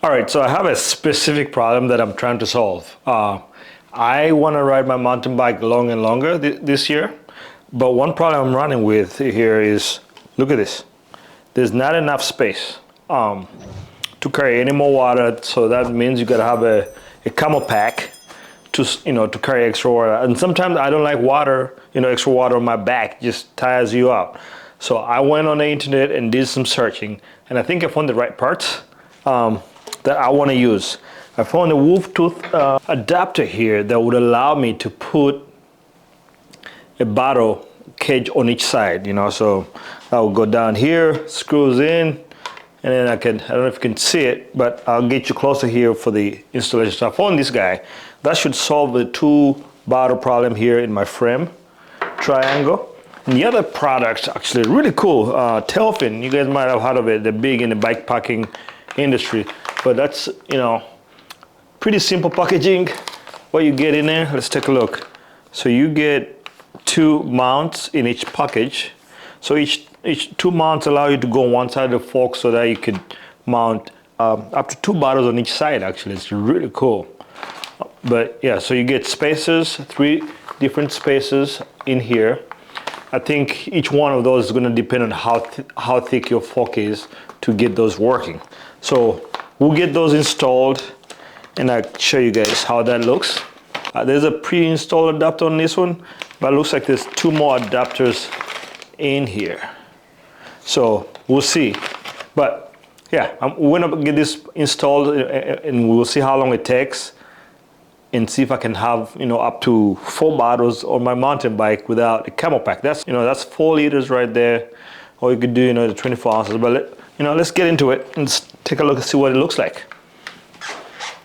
All right, so I have a specific problem that I'm trying to solve. I want to ride my mountain bike long and longer this year, but one problem I'm running with here is, look at this. There's not enough space to carry any more water, so that means you gotta have a CamelBak to carry extra water. And sometimes I don't like water, extra water on my back just tires you out. So I went on the internet and did some searching, and I think I found the right parts that I want to use. I found a wolf tooth adapter here that would allow me to put a bottle cage on each side, so I will go down here, screws in, and then I don't know if you can see it, but I'll get you closer here for the installation. So I found this guy. That should solve the 2 bottle problem here in my frame triangle. And the other product's actually really cool. Tailfin, you guys might have heard of it. They're big in the bike packing industry. But that's, pretty simple packaging. What you get in there, let's take a look. So you get 2 mounts in each package. So each 2 mounts allow you to go on one side of the fork so that you could mount up to 2 bottles on each side. Actually, it's really cool. But yeah, so you get spacers, 3 different spacers in here. I think each one of those is going to depend on how thick your fork is to get those working. So we'll get those installed and I'll show you guys how that looks. There's a pre-installed adapter on this one, but it looks like there's 2 more adapters in here. So we'll see. But yeah, we're gonna get this installed and we'll see how long it takes and see if I can have up to 4 bottles on my mountain bike without a CamelBak. That's 4 liters right there. Or you could do the 24 ounces. But let's get into it and take a look and see what it looks like.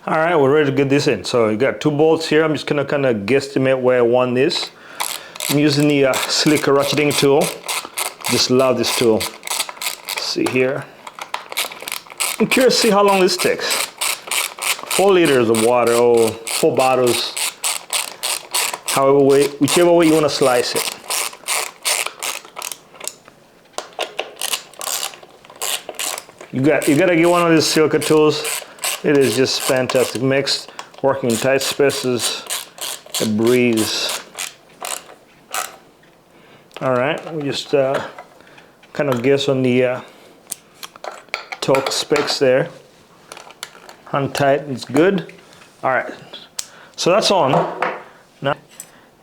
All right, we're ready to get this in. So you got 2 bolts here. I'm just gonna kind of guesstimate where I want this. I'm using the slicker ratcheting tool. Just love this tool. Let's see here. I'm curious to see how long this takes. 4 liters of water, or 4 bottles, whichever way you want to slice it. You gotta get one of these silica tools. It is just fantastic. Makes working in tight spaces a breeze. All right, we just kind of guess on the torque specs there. Hand tight, it's good. All right, so that's on. Now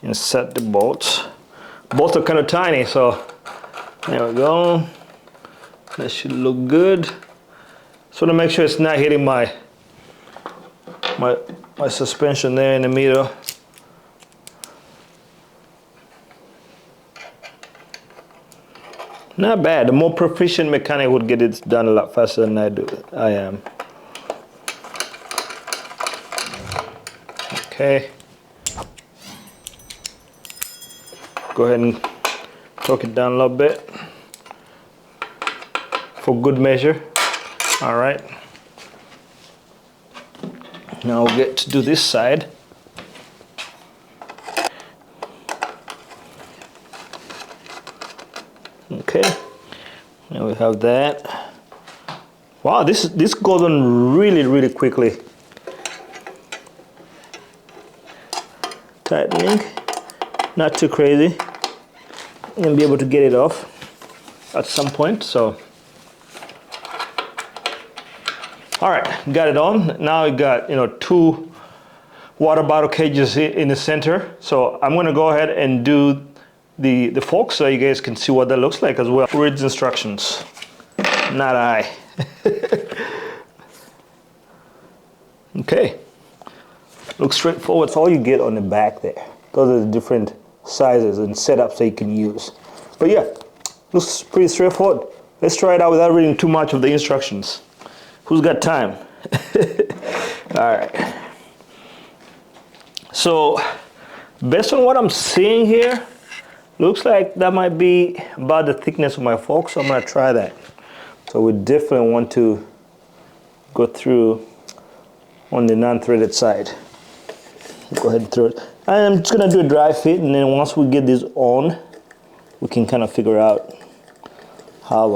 insert the bolts. Bolts are kind of tiny, so there we go. That should look good. So to make sure it's not hitting my suspension there in the middle. Not bad. The more proficient mechanic would get it done a lot faster than I am. Okay. Go ahead and torque it down a little bit for good measure. All right. Now we'll get to do this side. Okay. Now we have that. Wow, this goes on really quickly. Tightening, not too crazy. I'm gonna be able to get it off at some point. So, all right, got it on. Now we got 2 water bottle cages in the center. So I'm gonna go ahead and do the fork so you guys can see what that looks like as well. Read the instructions, not I. Okay. Looks straightforward. It's all you get on the back there. Those are the different sizes and setups that you can use. But yeah, looks pretty straightforward. Let's try it out without reading too much of the instructions. Who's got time? All right. So, based on what I'm seeing here, looks like that might be about the thickness of my fork, so I'm gonna try that. So we definitely want to go through on the non-threaded side. Go ahead and throw it. I'm just gonna do a dry fit, and then once we get this on, we can kind of figure out how.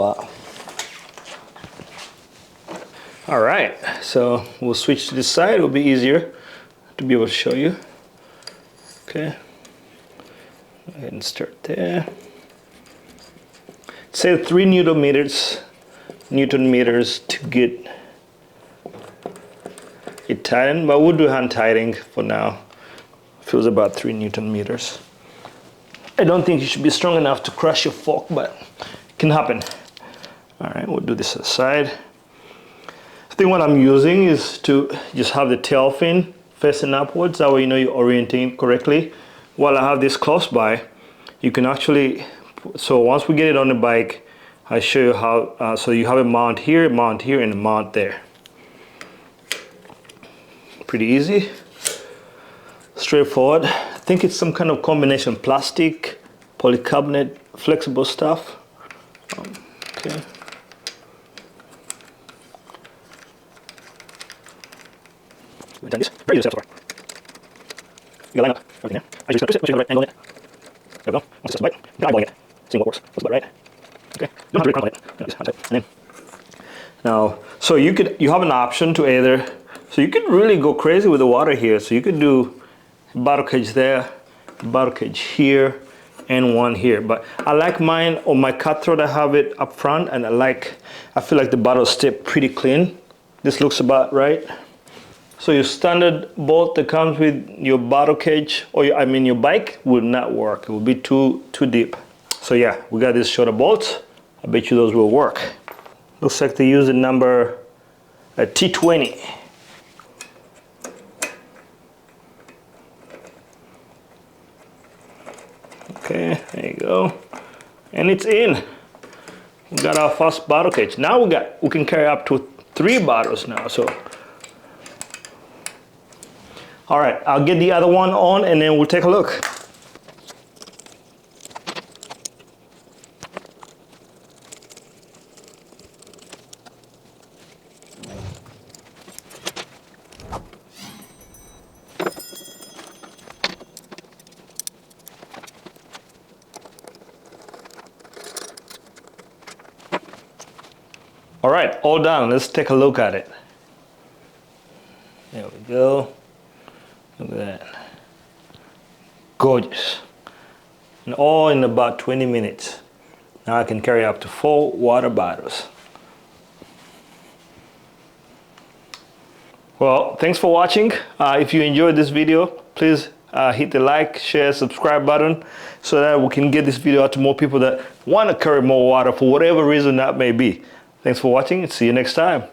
All All right, so we'll switch to this side. It'll be easier to be able to show you. Okay, go ahead and start there. Say 3 Newton meters to get it tightened, but we'll do hand tightening for now. Feels about 3 Newton meters. I don't think you should be strong enough to crush your fork, but it can happen. All right, we'll do this aside. I think what I'm using is to just have the tail fin facing upwards. That way you know you're orienting correctly. While I have this close by, you can actually, so once we get it on the bike, I show you how, so you have a mount here, and a mount there. Pretty easy, straightforward. I think it's some kind of combination plastic, polycarbonate, flexible stuff. Okay. We've done this. Very easy step so far. You line up everything there. I just twist it, make sure you have the right angle on it. There we go. Once it's just right, you're eyeballing it, seeing what works. That's about right. Okay. You don't have to really crumple it. Just hand tight. And then now, so you have an option to either, so you could really go crazy with the water here. So you could do a bottle cage there, a bottle cage here, and one here. But I like mine on my cutthroat. I have it up front, and I feel like the bottles stay pretty clean. This looks about right. So your standard bolt that comes with your bottle cage, or your bike, would not work. It would be too deep. So yeah, we got these shorter bolts. I bet you those will work. Looks like they use the number T20. Okay, there you go. And it's in. We got our first bottle cage. Now we can carry up to 3 bottles now. So all right, I'll get the other one on and then we'll take a look. All right, all done. Let's take a look at it. There we go. Look at that. Gorgeous. And all in about 20 minutes. Now I can carry up to 4 water bottles. Well, thanks for watching. If you enjoyed this video, please hit the like, share, subscribe button so that we can get this video out to more people that want to carry more water for whatever reason that may be. Thanks for watching and see you next time.